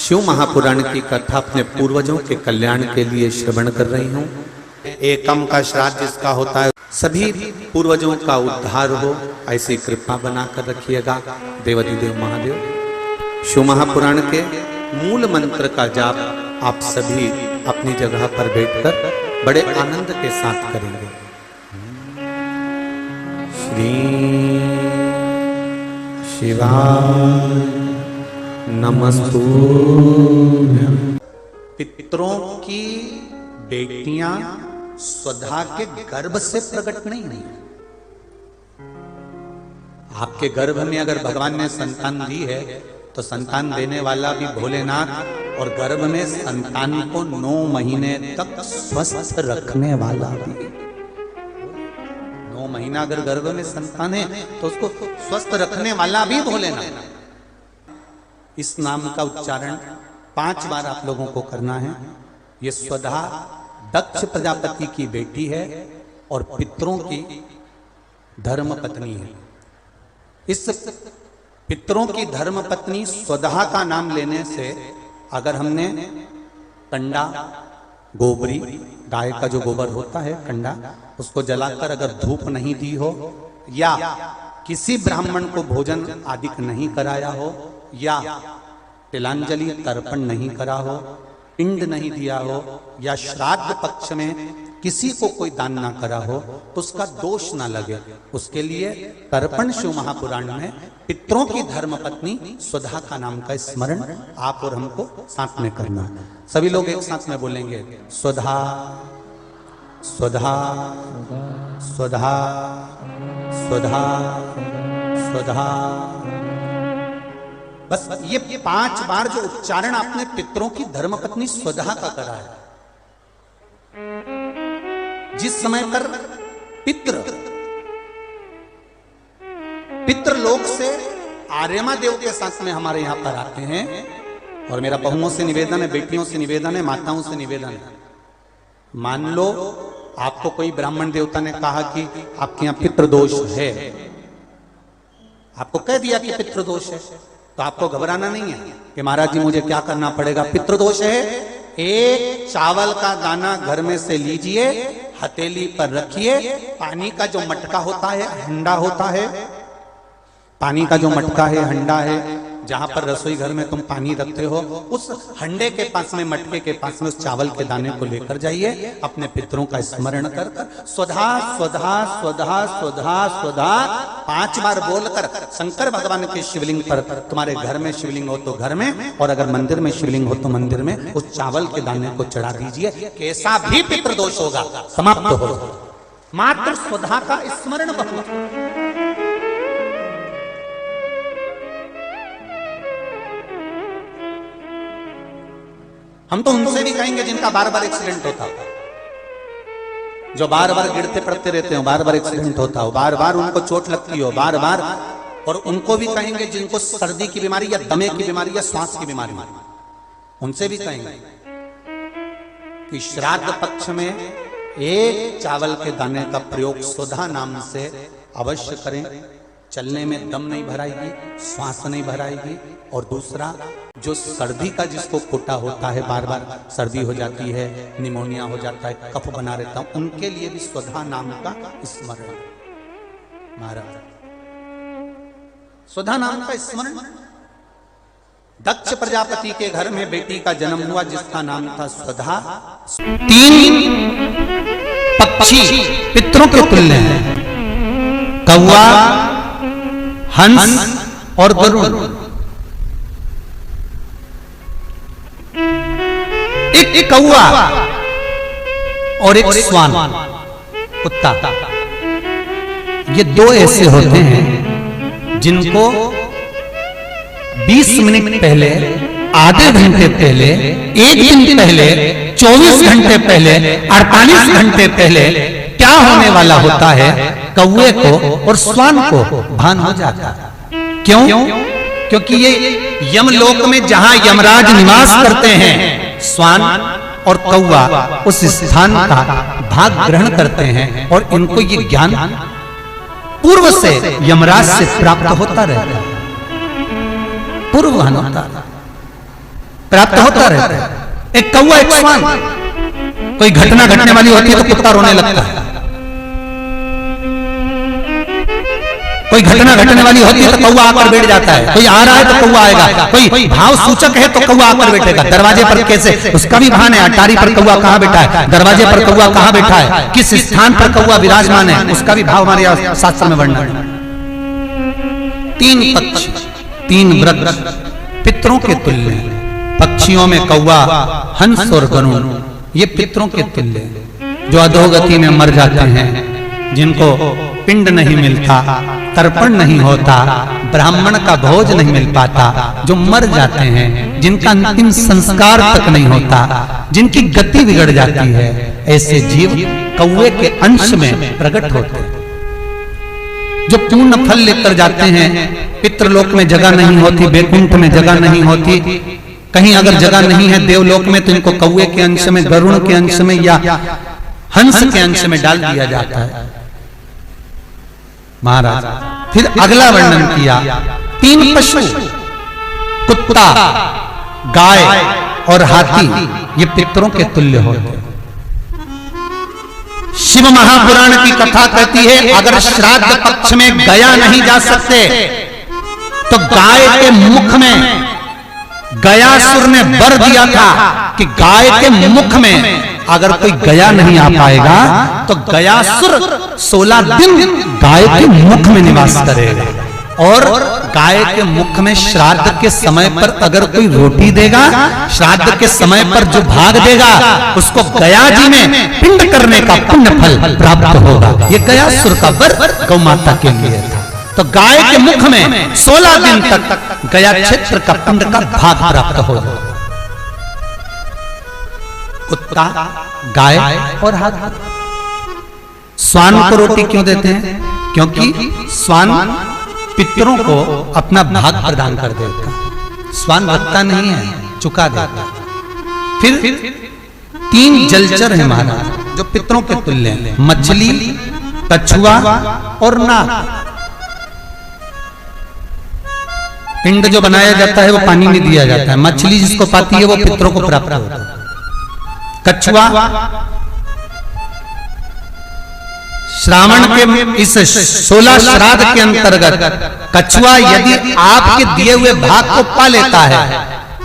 शिव महापुराण की कथा अपने पूर्वजों के कल्याण के लिए श्रवण कर रही हूँ। एकम का श्राद्ध जिसका होता है, सभी पूर्वजों का उद्धार हो, ऐसी कृपा बनाकर रखिएगा। देवाधिदेव महादेव। शिव महापुराण के मूल मंत्र का जाप आप सभी अपनी जगह पर बैठकर बड़े आनंद के साथ करेंगे। श्री शिवाय नमस्तुभ्यं। पितरों की बेटियां स्वधा के गर्भ से प्रकट नहीं है। आपके गर्भ में अगर भगवान ने संतान दी है तो संतान देने वाला भी भोलेनाथ, और गर्भ में संतान को 9 महीने तक स्वस्थ रखने वाला भी। 9 महीना अगर गर्भ में संतान है तो उसको स्वस्थ रखने वाला भी भोलेनाथ। इस नाम का उच्चारण 5 बार आप लोगों को करना है। ये स्वधा दक्ष प्रजापति की बेटी है और पितरों की धर्म पत्नी है। इस पितरों की धर्म पत्नी स्वधा का नाम लेने से अगर हमने कंडा, गोबरी, गाय का जो गोबर होता है कंडा, उसको जलाकर अगर धूप नहीं दी हो, या किसी ब्राह्मण को भोजन आदि नहीं कराया हो, या तिलांजलि तर्पण नहीं करा हो, पिंड नहीं दिया हो, या श्राद्ध पक्ष में किसी को कोई दान ना करा हो, तो उसका दोष ना लगे, उसके लिए तर्पण शिव महापुराण में पितरों की धर्मपत्नी स्वधा का नाम का स्मरण आप और हमको साथ में करना है। सभी लोग एक साथ में बोलेंगे, स्वधा स्वधा स्वधा स्वधा स्वधा। बस ये 5 बार जो उच्चारण आपने पितरों की धर्मपत्नी स्वधा का करा है। जिस समय पर पितृ लोक से आर्यमा देव के साथ में हमारे यहां पर आते हैं, और मेरा बहुओं से निवेदन है, बेटियों से निवेदन है, माताओं से निवेदन है, मान लो आपको कोई ब्राह्मण देवता ने कहा कि आपके यहां पितृदोष है, आपको कह दिया कि पितृदोष है, तो आपको घबराना नहीं है कि महाराज जी मुझे क्या करना पड़ेगा। पितृदोष है, एक चावल का दाना घर में से लीजिए, हथेली पर रखिए, पानी का जो मटका होता है, हंडा होता है, पानी का जो मटका है, हंडा है, जहां पर रसोई घर में तुम पानी रखते हो, उस हंडे के पास में, मटके के पास में उस चावल के दाने को लेकर जाइए, अपने पितरों का स्मरण कर कर स्वधा स्वधा स्वधा स्वधा स्वधा 5 बार बोलकर शंकर भगवान के शिवलिंग पर, तुम्हारे घर में शिवलिंग हो तो घर में, और अगर मंदिर में शिवलिंग हो तो मंदिर में, उस चावल के दाने को चढ़ा दीजिए। कैसा भी पितृदोष होगा समाप्त हो। मात्र स्वधा का स्मरण बहुत। हम तो उनसे भी कहेंगे जिनका बार बार एक्सीडेंट होता हो, जो बार बार गिरते पड़ते रहते हो, बार बार एक्सीडेंट होता हो, बार बार उनको चोट लगती हो, बार बार, और उनको भी कहेंगे जिनको सर्दी की बीमारी या दमे की बीमारी या श्वास की बीमारी, उनसे भी कहेंगे कि श्राद्ध पक्ष में एक चावल के दाने का प्रयोग स्वधा नाम से अवश्य करें। चलने में दम नहीं भराएगी, श्वास नहीं भराएगी, और दूसरा जो सर्दी का जिसको कोटा होता है, बार बार सर्दी हो जाती है, निमोनिया हो जाता है, कफ बना रहता है, उनके लिए भी स्वधा नाम का स्मरण। महाराज स्वधा नाम का स्मरण। दक्ष प्रजापति के घर में बेटी का जन्म हुआ जिसका नाम था स्वधा। 3 पक्षी पितरों के तुल्य हैं, कौवा, हंस और गरुड़। एक कौवा और एक श्वान, कुत्ता, ये 2 ऐसे होते हैं जिनको 20 मिनट पहले, आधे घंटे पहले, 1 दिन पहले, 24 घंटे पहले, 48 घंटे पहले क्या होने वाला होता है, कौवे को और श्वान को भान हो जाता है। क्यों? क्योंकि ये यमलोक में जहां यमराज निवास करते हैं, श्वान और कौवा उस स्थान का भाग ग्रहण करते हैं, और इनको ये ज्ञान पूर्व से यमराज से प्राप्त होता रहता है, पूर्ववहन होता है। प्राप्त होता रहता है। एक कौवा, एक श्वान, कोई घटना घटने वाली होती है तो कुत्ता रोने लगता है, कोई घटना घटने वाली होती है तो कौवा आकर बैठ जाता है, कोई आ रहा है तो कौवा आएगा, कोई भाव सूचक है तो कौवा आकर बैठेगा। दरवाजे पर कैसे, उसका भी भान है, अटारी पर कौवा कहां बैठा है, दरवाजे पर कौवा कहां बैठा है, किस स्थान पर कौवा विराजमान है, उसका भी भाव हमारे शास्त्र में वर्णन है। तीन पक्षी, तीन वृक्ष पितरों के तुल्य हैं। पक्षियों में कौवा, हंस और गरुड़, ये पितरों के तुल्य हैं, जो अधोगति में मर जाते हैं, जिनको पिंड नहीं मिलता, तर्पण नहीं होता, ब्राह्मण का भोज नहीं मिल पाता, जो मर जाते हैं, जिनका अंतिम संस्कार तक नहीं होता, जिनकी गति बिगड़ जाती है, ऐसे जीव कौवे के अंश में प्रकट होते हैं, जो पूर्ण फल लेकर जाते हैं। पितृलोक में जगह नहीं होती, बैकुंठ में जगह नहीं होती, कहीं अगर जगह नहीं है देवलोक में तो इनको कौवे के अंश में, गरुड़ के अंश में या हंस के अंश में डाल दिया जाता है। महाराज फिर अगला वर्णन किया, तीन पशु, कुत्ता, गाय और हाथी, ये पितरों के तुल्य होते हैं। शिव महापुराण की कथा कहती है, अगर श्राद्ध पक्ष में गया नहीं जा सकते तो गाय के मुख में, गयासुर ने वर दिया था कि गाय के मुख में अगर कोई गया नहीं आ पाएगा तो गयासुर 16 दिन गाय के मुख में निवास करेगा, और गाय के मुख में श्राद्ध के समय पर अगर कोई रोटी देगा, श्राद्ध के समय पर जो भाग देगा उसको गया जी में पिंड करने का पुण्य फल प्राप्त होगा। ये गयासुर का वर गौ माता के लिए था। तो गाय के मुख में 16 दिन तक गया क्षेत्र का पिंड का भाग प्राप्त होगा। कुत्ता, गाय और हाथी। श्वान को रोटी क्यों देते हैं? क्योंकि श्वान पितरों को अपना भाग प्रदान कर देता है। श्वान रखता नहीं है, चुका देता। फिर तीन जलचर है महाराज जो पितरों के तुल्य हैं, मछली, कछुआ और नाग। पिंड जो बनाया जाता है वो पानी में दिया जाता है। मछली जिसको पाती है वो पितरों को प्राप्त होता है। कछुआ श्रावण के इस 16 श्राद्ध के अंतर्गत कछुआ यदि आपके दिए हुए भाग को पा लेता है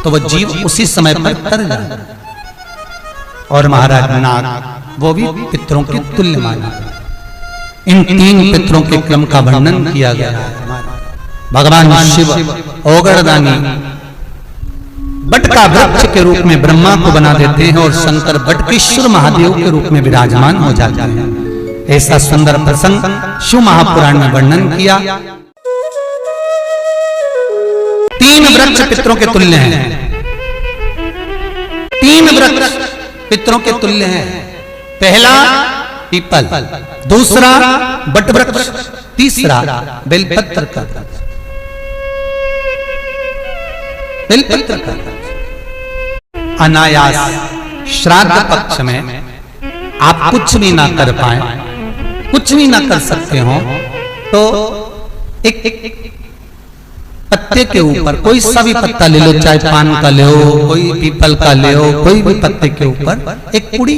तो वह जीव उसी समय पर तर जाता है। और महाराज नाग वो भी पितरों के तुल्य माना। इन तीन पितरों के क्रम का वर्णन किया गया है। भगवान शिव ओगरदानी बट का वृक्ष के रूप में ब्रह्मा को बना देते हैं और शंकर बटकेश्वर महादेव के रूप में विराजमान हो जाते हैं। ऐसा सुंदर प्रसंग शिव महापुराण में वर्णन किया। तीन वृक्ष पितरों के तुल्य हैं। तीन वृक्ष पितरों के तुल्य हैं। पहला पीपल, दूसरा बट वृक्ष, तीसरा बेलपत्र का बेलपत्र का। अनायास श्राद्ध पक्ष में आप कुछ भी ना कर पाए, कुछ भी ना कर सकते हो तो एक पत्ते के ऊपर कोई सा भी पत्ता ले लो, चाहे पान का ले हो, कोई पीपल का ले हो, कोई भी पत्ते के ऊपर एक पुड़ी,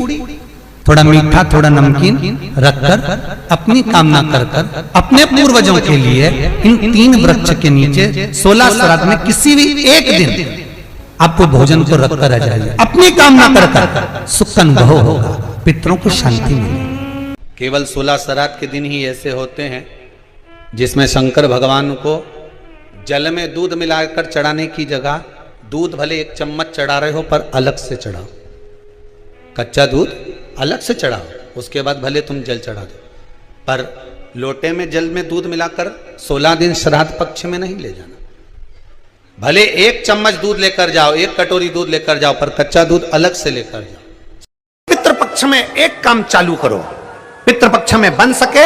थोड़ा मीठा थोड़ा नमकीन रखकर अपनी कामना कर कर अपने पूर्वजों के लिए इन तीन वृक्ष के नीचे 16 श्राद्ध में किसी भी एक दिन आपको भोजन को रखकर आ जाइए। अपनी कामना कर कर सुख अनुभव होगा, पितरों को शांति मिलेगी। केवल 16 श्राद्ध के दिन ही ऐसे होते हैं जिसमें शंकर भगवान को जल में दूध मिलाकर चढ़ाने की जगह दूध भले 1 चम्मच चढ़ा रहे हो पर अलग से चढ़ाओ। कच्चा दूध अलग से चढ़ाओ, उसके बाद भले तुम जल चढ़ा दो, पर लोटे में जल में दूध मिलाकर 16 दिन श्राद्ध पक्ष में नहीं ले जाना। भले 1 चम्मच दूध लेकर जाओ, 1 कटोरी दूध लेकर जाओ, पर कच्चा दूध अलग से लेकर जाओ। पितृपक्ष में एक काम चालू करो। पितृपक्ष में बन सके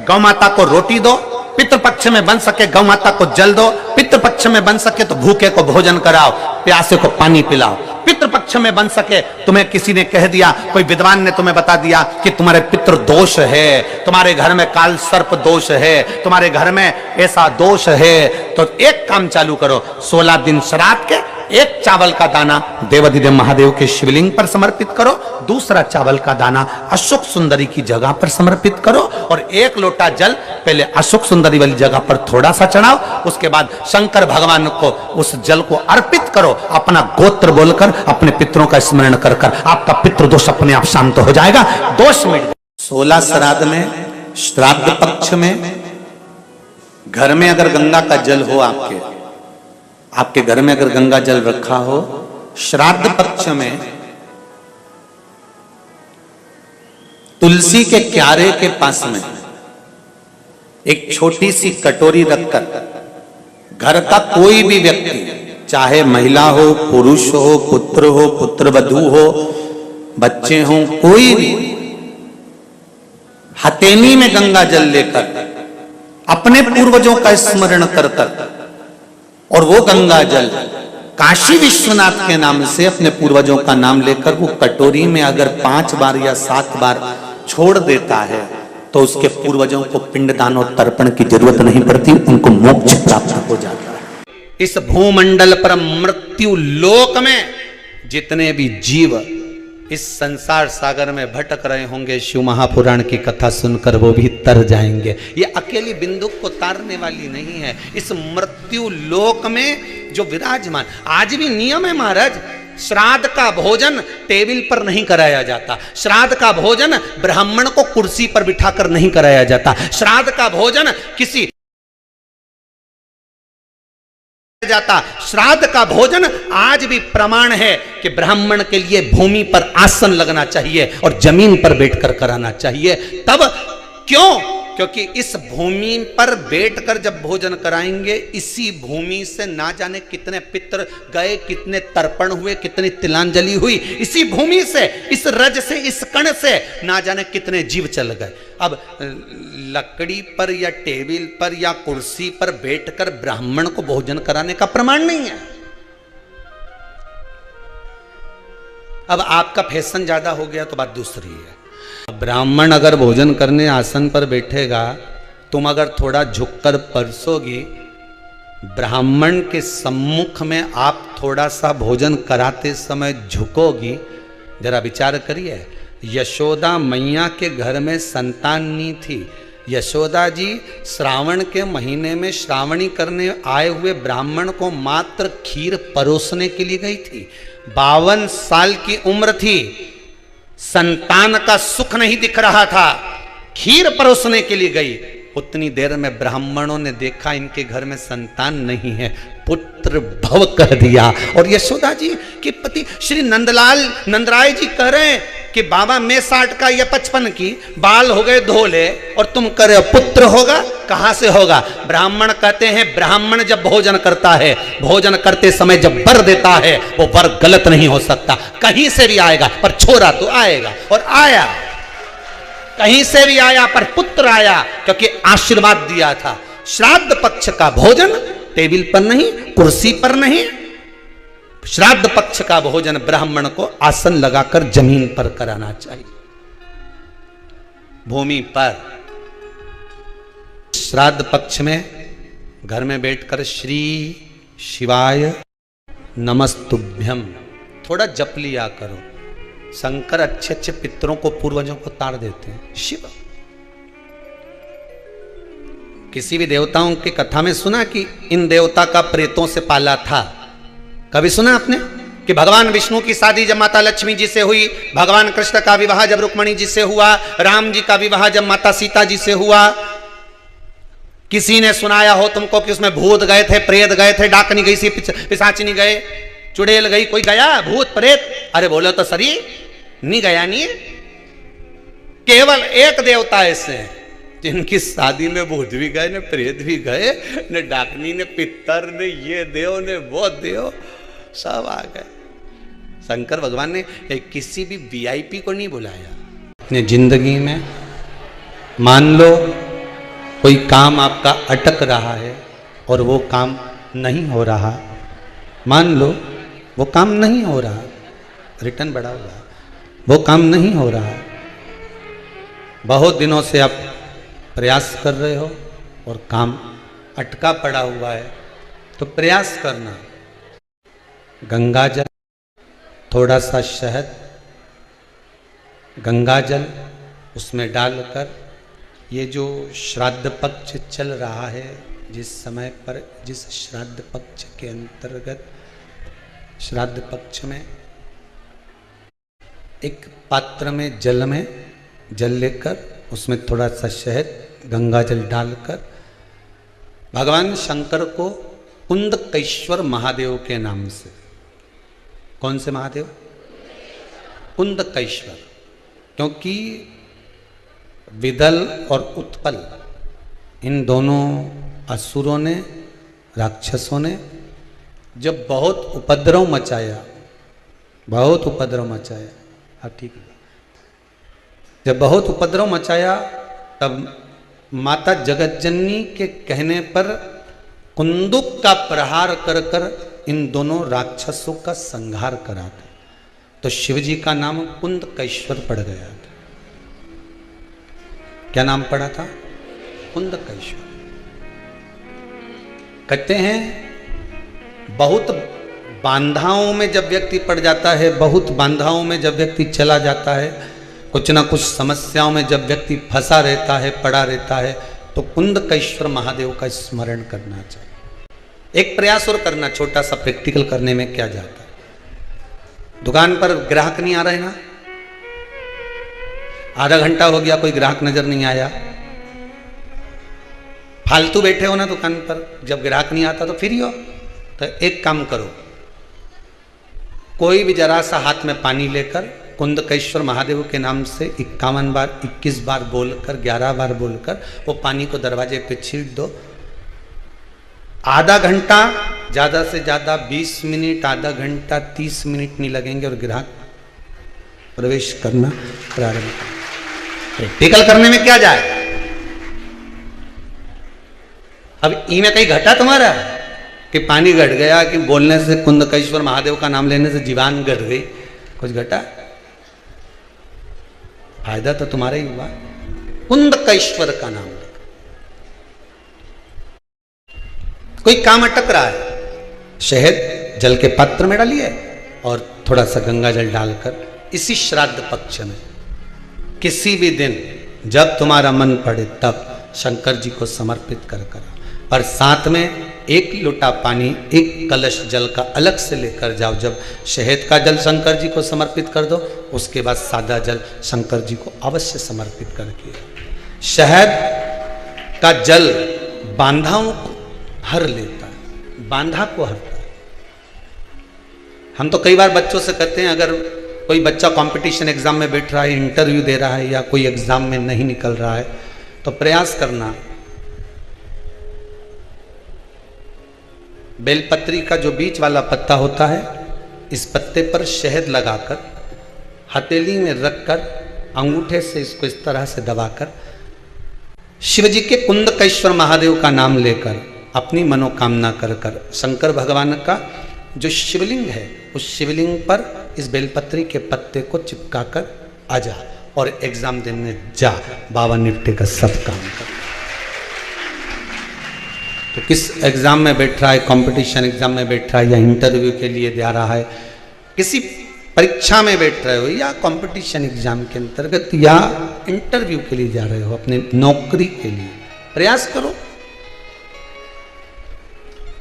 गौ माता को रोटी दो, पितृपक्ष में बन सके गौ माता को जल दो, पितृपक्ष में बन सके तो भूखे को भोजन कराओ, प्यासे को पानी पिलाओ। पितृपक्ष में बन सके, तुम्हें किसी ने कह दिया, कोई विद्वान ने तुम्हें बता दिया कि तुम्हारे पितृ दोष है, तुम्हारे घर में काल सर्प दोष है, तुम्हारे घर में ऐसा दोष है, तो एक काम चालू करो, 16 दिन श्राद्ध के एक चावल का दाना देवाधिदेव महादेव के शिवलिंग पर समर्पित करो, दूसरा चावल का दाना अशोक सुंदरी की जगह पर समर्पित करो और एक लोटा जल पहले अशोक सुंदरी वाली जगह पर थोड़ा सा चढ़ाओ, उसके बाद शंकर भगवान को उस जल को अर्पित करो। अपना गोत्र बोलकर अपने पितरों का स्मरण कर कर आपका पितृदोष अपने आप शांत हो जाएगा, दोष मिट। 16 श्राद्ध में, श्राद्ध पक्ष में घर में अगर गंगा का जल हो, आपके घर में अगर गंगा जल रखा हो, श्राद्ध पक्ष में तुलसी के क्यारे के पास में एक छोटी सी कटोरी रखकर घर का कोई भी व्यक्ति, चाहे महिला हो, पुरुष हो, पुत्र वधू हो, बच्चे हो, कोई भी हथेली में गंगा जल लेकर अपने पूर्वजों का स्मरण कर कर और वो गंगा जल काशी विश्वनाथ के नाम से अपने पूर्वजों का नाम लेकर वो कटोरी में अगर 5 बार या 7 बार छोड़ देता है तो उसके पूर्वजों को पिंडदान और तर्पण की जरूरत नहीं पड़ती, उनको मोक्ष प्राप्त हो जाता है। इस भूमंडल पर मृत्यु लोक में जितने भी जीव इस संसार सागर में भटक रहे होंगे, शिव महापुराण की कथा सुनकर वो भी तर जाएंगे। ये अकेली बिंदु को तारने वाली नहीं है। इस मृत्यु लोक में जो विराजमान, आज भी नियम है महाराज, श्राद्ध का भोजन टेबल पर नहीं कराया जाता, श्राद्ध का भोजन ब्राह्मण को कुर्सी पर बिठाकर नहीं कराया जाता, श्राद्ध का भोजन किसी जाता। श्राद्ध का भोजन आज भी प्रमाण है कि ब्राह्मण के लिए भूमि पर आसन लगना चाहिए और जमीन पर बैठकर कराना चाहिए। तब क्यों? क्योंकि इस भूमि पर बैठकर जब भोजन कराएंगे, इसी भूमि से ना जाने कितने पितर गए, कितने तर्पण हुए, कितनी तिलांजलि हुई, इसी भूमि से, इस रज से, इस कण से ना जाने कितने जीव चल गए। अब लकड़ी पर या टेबल पर या कुर्सी पर बैठकर ब्राह्मण को भोजन कराने का प्रमाण नहीं है। अब आपका फैशन ज्यादा हो गया तो बात दूसरी है। ब्राह्मण अगर भोजन करने आसन पर बैठेगा, तुम अगर थोड़ा झुककर परसोगी, ब्राह्मण के सम्मुख में आप थोड़ा सा भोजन कराते समय झुकोगी, जरा विचार करिए। यशोदा मैया के घर में संतान नहीं थी। यशोदा जी श्रावण के महीने में श्रावणी करने आए हुए ब्राह्मण को मात्र खीर परोसने के लिए गई थी। 52 साल की उम्र थी, संतान का सुख नहीं दिख रहा था, खीर परोसने के लिए गई। उतनी देर में ब्राह्मणों ने देखा इनके घर में संतान नहीं है, पुत्र भव कह दिया। और यशोदा जी के पति श्री नंदराय जी कह रहे हैं कि बाबा मैं 60 का या 55 की, बाल हो गए धोले और तुम कह रहे हो पुत्र होगा, कहां से होगा? ब्राह्मण कहते हैं ब्राह्मण जब भोजन करता है, भोजन करते समय जब वर देता है, वो वर गलत नहीं हो सकता, कहीं से भी आएगा पर छोरा तो आएगा। और आया, कहीं से भी आया पर पुत्र आया, क्योंकि आशीर्वाद दिया था। श्राद्ध पक्ष का भोजन टेबल पर नहीं, कुर्सी पर नहीं, श्राद्ध पक्ष का भोजन ब्राह्मण को आसन लगाकर जमीन पर कराना चाहिए, भूमि पर। श्राद्ध पक्ष में घर में बैठकर श्री शिवाय नमस्तुभ्यम थोड़ा जप लिया करो। शंकर अच्छे अच्छे पितरों को, पूर्वजों को ताड़ देते हैं। शिव, किसी भी देवताओं की कथा में सुना कि इन देवता का प्रेतों से पाला था? कभी सुना आपने कि भगवान विष्णु की शादी जब माता लक्ष्मी जी से हुई, भगवान कृष्ण का विवाह जब रुक्मणी जी से हुआ, राम जी का विवाह जब माता सीता जी से हुआ? किसी ने सुनाया हो तुमको कि उसमें भूत गए थे, प्रेत गए थे, डाकनी गई सी, पिशाचिनी गए, चुड़ैल गई, कोई गया भूत प्रेत? अरे बोलो तो सरी, नहीं गया। नहीं, केवल एक देवता ऐसे हैं जिनकी शादी में भूत भी गए, ने प्रेत भी गए, ने डाकनी, ने पितर, ने ये देव, ने वो देव, सब आ गए। शंकर भगवान ने किसी भी वीआईपी को नहीं बुलाया। अपने जिंदगी में मान लो कोई काम आपका अटक रहा है और वो काम नहीं हो रहा, मान लो वो काम नहीं हो रहा, रिटर्न बढ़ा हुआ, वो काम नहीं हो रहा, बहुत दिनों से आप प्रयास कर रहे हो और काम अटका पड़ा हुआ है, तो प्रयास करना, गंगाजल, थोड़ा सा शहद, गंगाजल उसमें डालकर, ये जो श्राद्ध पक्ष चल रहा है, जिस समय पर, जिस श्राद्ध पक्ष के अंतर्गत, श्राद्ध पक्ष में एक पात्र में जल लेकर उसमें थोड़ा सा शहद, गंगाजल डालकर भगवान शंकर को कुंदकेश्वर महादेव के नाम से, कौन से महादेव? कुंदकेश्वर, क्योंकि विदल और उत्पल इन दोनों असुरों ने, राक्षसों ने जब बहुत उपद्रव मचाया, बहुत उपद्रव मचाया, हाँ ठीक है, जब बहुत उपद्रव मचाया तब माता जगतजननी के कहने पर कुंदुक का प्रहार कर कर इन दोनों राक्षसों का संहार करा था। तो शिवजी का नाम कुंदकेश्वर पड़ गया था। क्या नाम पड़ा था? कुंदकेश्वर। कहते हैं बहुत बांधाओं में जब व्यक्ति पड़ जाता है, बहुत बांधाओं में जब व्यक्ति चला जाता है, कुछ ना कुछ समस्याओं में जब व्यक्ति फंसा रहता है, पड़ा रहता है, तो कुंदकेश्वर महादेव का स्मरण करना चाहिए। एक प्रयास और करना, छोटा सा प्रैक्टिकल करने में क्या जाता है। दुकान पर ग्राहक नहीं आ रहे ना, आधा घंटा हो गया कोई ग्राहक नजर नहीं आया, फालतू बैठे हो ना दुकान पर, जब ग्राहक नहीं आता तो फ्री हो, तो एक काम करो, कोई भी जरा सा हाथ में पानी लेकर कुंदकेश्वर महादेव के नाम से 51 बार, 21 बार बोलकर, 11 बार बोलकर वो पानी को दरवाजे पे छीट दो। आधा घंटा, ज्यादा से ज्यादा 20 मिनट, आधा घंटा 30 मिनट नहीं लगेंगे और ग्राहक प्रवेश करना प्रारंभ करें। प्रैक्टिकल करने में क्या जाए। अब ई में कहीं घटा तुम्हारा कि पानी घट गया, कि बोलने से, कुंदकेश्वर महादेव का नाम लेने से जीवान घट गई, कुछ घटा? फायदा तो तुम्हारा ही हुआ। कुंदकेश्वर का नाम लेकर कोई काम अटक रहा है, शहद जल के पात्र में डालिए और थोड़ा सा गंगा जल डालकर इसी श्राद्ध पक्ष में किसी भी दिन जब तुम्हारा मन पड़े तब शंकर जी को समर्पित कर करा। और साथ में 1 लोटा पानी, 1 कलश जल का अलग से लेकर जाओ। जब शहद का जल शंकर जी को समर्पित कर दो, उसके बाद सादा जल शंकर जी को अवश्य समर्पित करके। शहद का जल बांधाओं को हर लेता है, बांधा को हरता है। हम तो कई बार बच्चों से कहते हैं, अगर कोई बच्चा कंपटीशन एग्जाम में बैठ रहा है, इंटरव्यू दे रहा है, या कोई एग्जाम में नहीं निकल रहा है, तो प्रयास करना, बेलपत्री का जो बीच वाला पत्ता होता है, इस पत्ते पर शहद लगाकर हथेली में रखकर अंगूठे से इसको इस तरह से दबाकर शिवजी के कुंदकेश्वर महादेव का नाम लेकर अपनी मनोकामना कर कर शंकर भगवान का जो शिवलिंग है, उस शिवलिंग पर इस बेलपत्री के पत्ते को चिपकाकर आ जा और एग्जाम देने जा। बाबा निपटे का सब काम कर। तो किस एग्जाम में बैठ रहा है, कंपटीशन एग्जाम में बैठ रहा है, या इंटरव्यू के लिए जा रहा है, किसी परीक्षा में बैठ रहे हो, या कंपटीशन एग्जाम के अंतर्गत, या इंटरव्यू के लिए जा रहे हो, अपने नौकरी के लिए, प्रयास करो।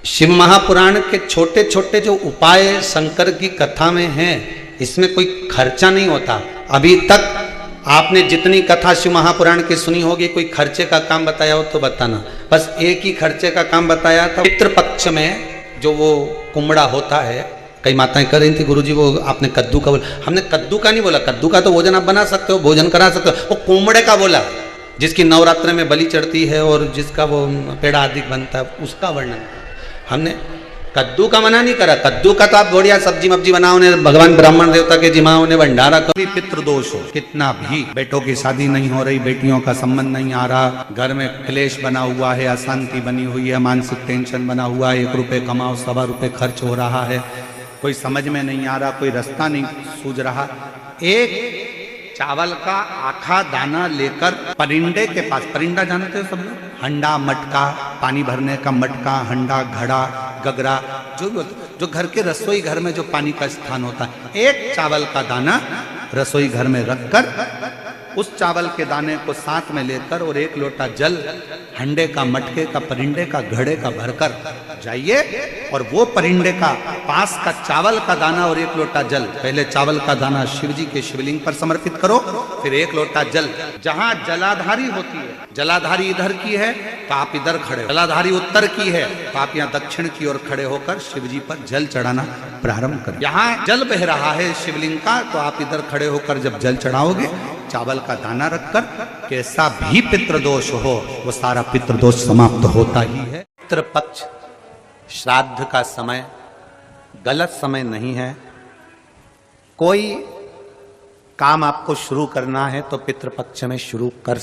शिव महापुराण के छोटे छोटे जो उपाय शंकर की कथा में हैं, इसमें कोई खर्चा नहीं होता। अभी तक आपने जितनी कथा शिव महापुराण की सुनी होगी, कोई खर्चे का काम बताया हो तो बताना। बस एक ही खर्चे का काम बताया था। पितृपक्ष में जो वो कुमड़ा होता है, कई माताएं कर रही थी, गुरुजी वो आपने कद्दू का बोला। हमने कद्दू का नहीं बोला, कद्दू का तो भोजन आप बना सकते हो, भोजन करा सकते हो। वो कुमड़े का बोला, जिसकी नवरात्र में बलि चढ़ती है और जिसका वो पेड़ा आदि बनता है, उसका वर्णन हमने। कद्दू का मना नहीं करा। कद्दू का तो आप बढ़िया सब्जी मब्जी बनाओ ने, भगवान ब्राह्मण देवता के जिमाओ ने भंडारा। कभी पितृदोष हो, कितना भी बेटों की शादी नहीं हो रही, बेटियों का संबंध नहीं आ रहा, घर में क्लेश बना हुआ है, अशांति बनी हुई है, मानसिक टेंशन बना हुआ है, 1 रुपये कमाओ 1.25 रुपये खर्च हो रहा है, कोई समझ में नहीं आ रहा, कोई रास्ता नहीं सूझ रहा, एक चावल का आखा दाना लेकर परिंदे के पास, परिंदा जानते हो सब लोग, हंडा, मटका, पानी भरने का मटका, हंडा, घड़ा, गगरा, जो भी होता, जो घर के रसोई घर में जो पानी का स्थान होता है, एक चावल का दाना रसोई घर में रखकर उस चावल के दाने को साथ में लेकर और एक लोटा जल हंडे का, मटके का, परिंडे का, घड़े का भरकर जाइए और वो परिंडे का पास का चावल का दाना और एक लोटा जल, पहले चावल का दाना शिव जी के शिवलिंग पर समर्पित करो, फिर एक लोटा जल, जहां जलाधारी होती है, जलाधारी इधर की है तो आप इधर खड़े हो, जलाधारी उत्तर की है तो आप यहाँ दक्षिण की ओर खड़े होकर शिव जी पर जल चढ़ाना प्रारंभ करें। यहाँ जल बह रहा है शिवलिंग का तो आप इधर खड़े होकर जब जल चढ़ाओगे, चावल का दाना रखकर, कैसा भी पितृदोष हो वो सारा पितृदोष समाप्त होता ही है। पितृपक्ष श्राद्ध का समय गलत समय नहीं है। कोई काम आपको शुरू करना है तो पितृपक्ष में शुरू कर